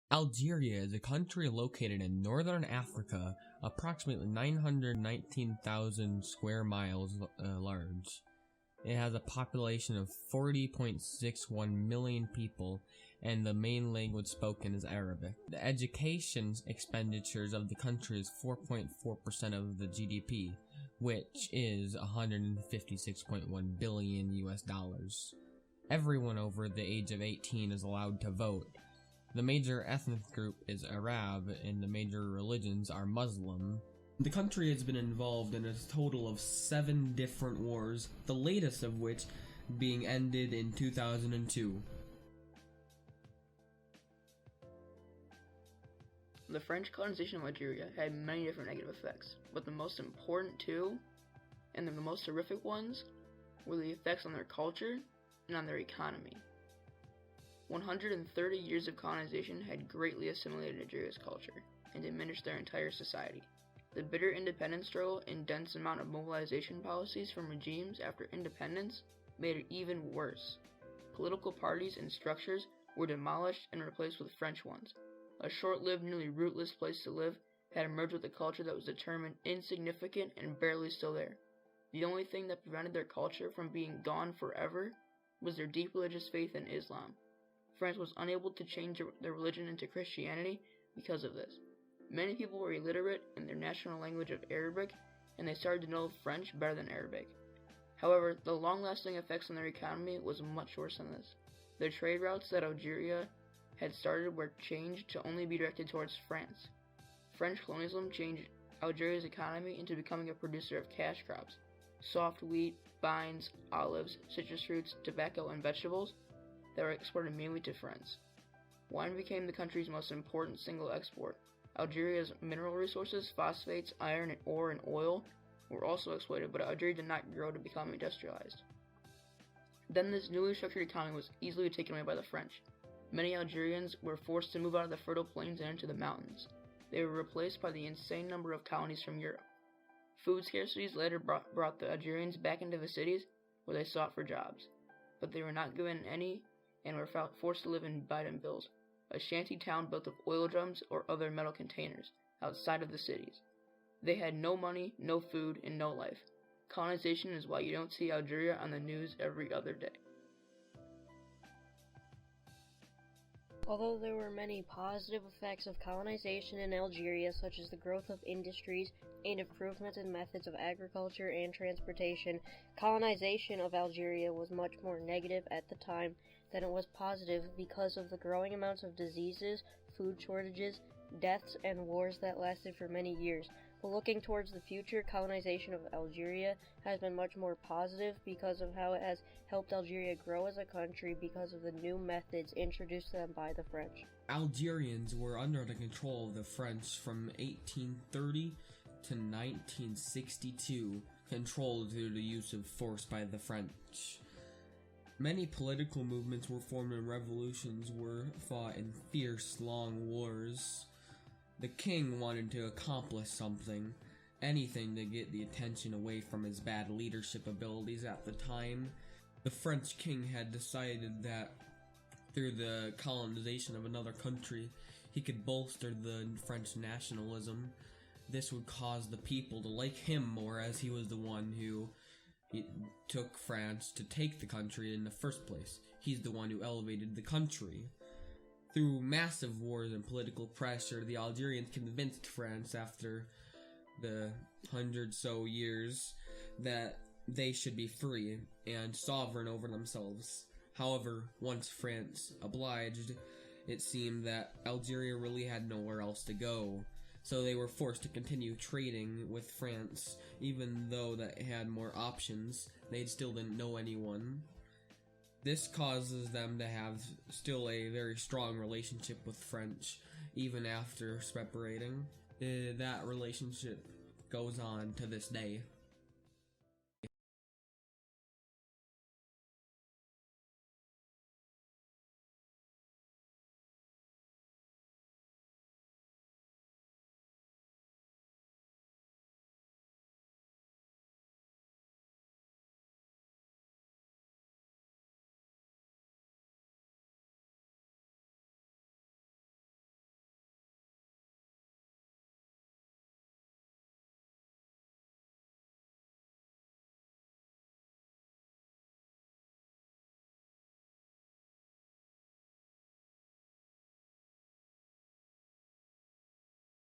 Algeria is a country located in northern Africa, approximately 919,000 square miles large. It has a population of 40.61 million people, and the main language spoken is Arabic. The education expenditures of the country is 4.4% of the GDP, which is 156.1 billion US dollars. Everyone over the age of 18 is allowed to vote. The major ethnic group is Arab, and the major religions are Muslim. The country has been involved in a total of 7 different wars, the latest of which being ended in 2002. The French colonization of Algeria had many different negative effects, but the most important two, and the most horrific ones, were the effects on their culture and on their economy. 130 years of colonization had greatly assimilated Algeria's culture and diminished their entire society. The bitter independence struggle and dense amount of mobilization policies from regimes after independence made it even worse. Political parties and structures were demolished and replaced with French ones. A short-lived, nearly rootless place to live had emerged with a culture that was determined, insignificant, and barely still there. The only thing that prevented their culture from being gone forever was their deep religious faith in Islam. France was unable to change their religion into Christianity because of this. Many people were illiterate in their national language of Arabic, and they started to know French better than Arabic. However, the long-lasting effects on their economy was much worse than this. The trade routes that Algeria had started were changed to only be directed towards France. French colonialism changed Algeria's economy into becoming a producer of cash crops, soft wheat, vines, olives, citrus fruits, tobacco, and vegetables that were exported mainly to France. Wine became the country's most important single export. Algeria's mineral resources, phosphates, iron, ore, and oil were also exploited, but Algeria did not grow to become industrialized. Then this newly structured economy was easily taken away by the French. Many Algerians were forced to move out of the fertile plains and into the mountains. They were replaced by the insane number of colonies from Europe. Food scarcities later brought the Algerians back into the cities where they sought for jobs, but they were not given any and were forced to live in bidonvilles, a shanty town built of oil drums or other metal containers outside of the cities. They had no money, no food, and no life. Colonization is why you don't see Algeria on the news every other day. Although there were many positive effects of colonization in Algeria, such as the growth of industries and improvements in methods of agriculture and transportation, colonization of Algeria was much more negative at the time than it was positive because of the growing amounts of diseases, food shortages, deaths, and wars that lasted for many years. But looking towards the future, colonization of Algeria has been much more positive because of how it has helped Algeria grow as a country because of the new methods introduced to them by the French. Algerians were under the control of the French from 1830 to 1962, controlled through the use of force by the French. Many political movements were formed and revolutions were fought in fierce, long wars. The king wanted to accomplish something, anything to get the attention away from his bad leadership abilities at the time. The French king had decided that through the colonization of another country, he could bolster the French nationalism. This would cause the people to like him more, as he was the one who took France to take the country in the first place. He's the one who elevated the country. Through massive wars and political pressure, the Algerians convinced France after the 100-so years that they should be free and sovereign over themselves. However, once France obliged, it seemed that Algeria really had nowhere else to go, so they were forced to continue trading with France. Even though they had more options, they still didn't know anyone. This causes them to have still a very strong relationship with French, even after separating. That relationship goes on to this day.